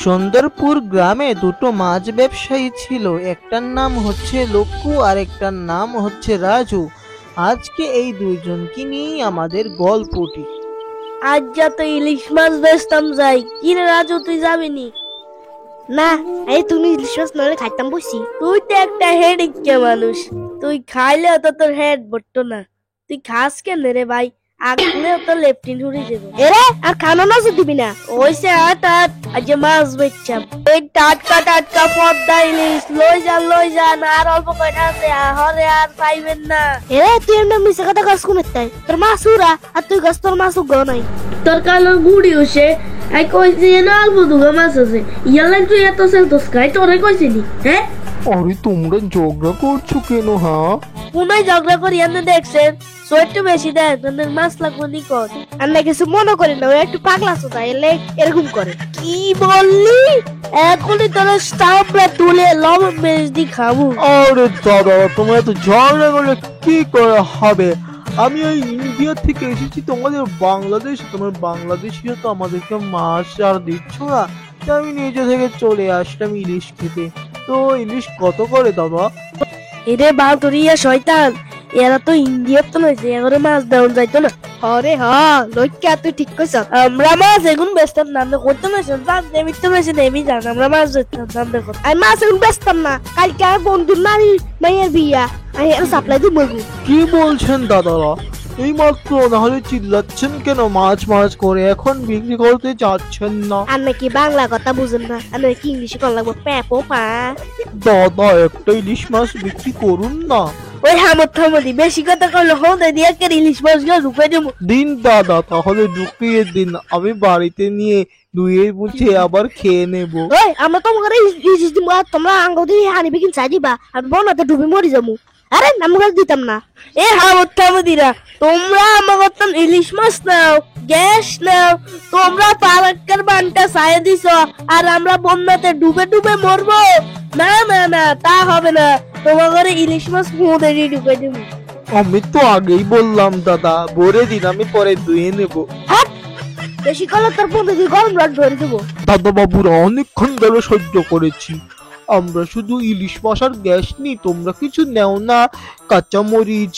সুন্দরপুর গ্রামে দুটো মাছ ব্যবসায়ী ছিল, একটার নাম হচ্ছে লক্কু আর একটার নাম হচ্ছে রাজু। আজকে এই দুইজনকে নিয়েই আমাদের গল্পটি। আজ যা তো ইলিশ মাছ বেচতাম যাই। কি রে রাজু, তুই যাবি নি? না, এই তুমি ইলিশ মাছ নলে খাইতাম বসি। তুই তো একটা হেড ইক্কে মানুষ, তুই খাইলেও তো তোর হেড বটতো না। তুই খাস কেন রে ভাই? আগলেও তো লেফটিন হুড়ি দেবো। এরে আর খানা মাছ দিবি না। ওইসে আজ মাছ বেচছাম। এই টাটকা টাটকা পদ্মা ইলিশ লই যান। আর অল্প কয়টা আছে, হরে আর পাইবেন না। এরে তুই এমনি মিশে কথা গাছ কুমের তাই তোর মাছ উড়া আর তুই গাছ তোর মাছ উগো নাই। তোর কালো গুড়ি হচ্ছে আই কইছি না অল্প দুগা মাছ আছে। ইয়ালেন তুই এত সেল তো স্কাই তোরে কইছিলি? হ্যাঁ আরে তোমরা ঝগড়া করছো কেন? হ্যাঁ, পুনাই ঝগড়া করি এনে দেখছেন। সো একটু বেশি দেন, তোদের মাছ লাগবো নি কর। আর না কিছু মনে করি না, ও একটু পাগলা চোদা, এলে এরকম করে। কি বললি? এখনই তোর স্টাফরা তুলে লবণ মেরে দি খাবো। আরে দাদা, তোমরা তো ঝগড়া করলে কি করে হবে? আমি ওই ইন্ডিয়া থেকে এসেছি তোমাদের বাংলাদেশ, তোমার বাংলাদেশিও তো আমাদেরকে মাছ আর দিচ্ছ না, তাই আমি নিজে থেকে চলে আসলাম ইলিশ খেতে। তো ইলিশ কত করে দাদা? এরে বাউতরিয়া শয়তান, এরা তো ইন্ডিয়ার তো নইছে, এবারে মাছ দেওয়া যাইতো না। আরে হ লইকা তুই ঠিক কইছ। আমরা মাছ এখন বেচতাম না, আমরা করতে মেশন জানতে মিথ্যে মেশিন এমনি জান। আমরা মাছ বেচতাম জানতে কত। আমি মাছ এখন বেচতাম না, কালকে আর বন্ধুর নারী মাইয়ের বিয়া, আমি এর সাপ্লাই দিব। কি বলছেন দাদারা? এই মাত্র না হলে চিল্লাচ্ছেন কেন? মাছ মাছ করে এখন বিক্রি করতে যাচ্ছেন না? আর নাকি বাংলা কথা বুঝেন না, আর নাকি ইংলিশে কল লাগবো প্যাপো পা। দাদা, একটা ইলিশ মাছ বিক্রি করুন না। ওই থামদি বেশি কথা কইলে হতে দিয়ে কে ইলিশ মাছ গুলো ঢুকে দেবো। দিন দাদা, তাহলে ঢুকিয়ে দিন, আমি বাড়িতে নিয়ে ধুয়ে মুছে আবার খেয়ে নেব। ওই আমরা তোমাকে ইলিশ দিব, আর তোমরা আঙ্গুল হানিবে কিন চাই দিবা, আর বনাতে ডুবে মরি যাবো। আরে আমরা দিতাম না। এ থামদিরা, তোমরা আমাকে তো ইলিশ মাছ নাও, গ্যাস নাও, তোমরা পারাক্কার বানটা ছায়া দিছ, আর আমরা বন্যাতে ডুবে ডুবে মরবো? না না না, তা হবে না। তোমাদের ইলিশ মাছ মুদেরই ঢুকে দেবো। আমি তো আগেই বললাম দাদা, ভরে দিন, আমি পরে ধুয়ে নেব। হ্যাঁ, বেশি কলে তোর পথে দিয়ে গরম রড ধরে দেবো। দাদা বাবুরা অনেকক্ষণ ধরে সহ্য করেছি। আমরা শুধু ইলিশ মাছ আর গ্যাস নিই, তোমরা কিছু নেও না? কাঁচামরিচ,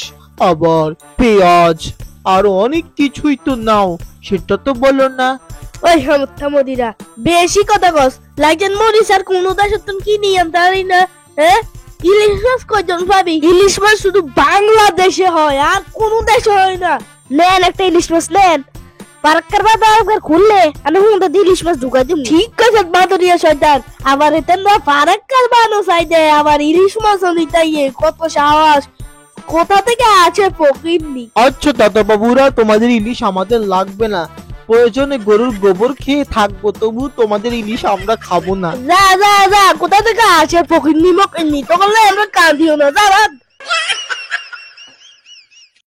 আবার পেঁয়াজ, আরো অনেক কিছুই তো নাও, সেটা তো বলো না। ওই থামদিরা, বেশি কথা কস। লাগছেন মরিস আর কোন দেশের কি নিয়ে আনতে না? হ্যাঁ, ইলিশ মাছ কয়জন পাবি? ইলিশ মাছ শুধু বাংলাদেশে হয়, আর কোন দেশে হয় না। নেন একটা ইলিশ মাছ নেন, পারাক্কার বাবা খুললে আমি হুঁটা দিয়ে ইলিশ মাছ ঢুকাই দিব। ঠিক আছে বাদরিয়া শয়তান, আবার এতে না ফারাক্কার বানো চাইদে, আবার ইলিশ মাছ নিতাইয়ে কত সাহস! কোথা থেকে আছে ফকিরনি? আচ্ছা দাদা বাবুরা, তোমাদের ইলিশ আমাদের লাগবে না, প্রয়োজনে গরুর গোবর খেয়ে থাকবো, তবু তোমাদের ইলিশ আমরা খাবো না। যা যা যা, কোথা থেকে আছে ফকিরনি মকিরনি? তখন আমরা কাঁদিও না, যা।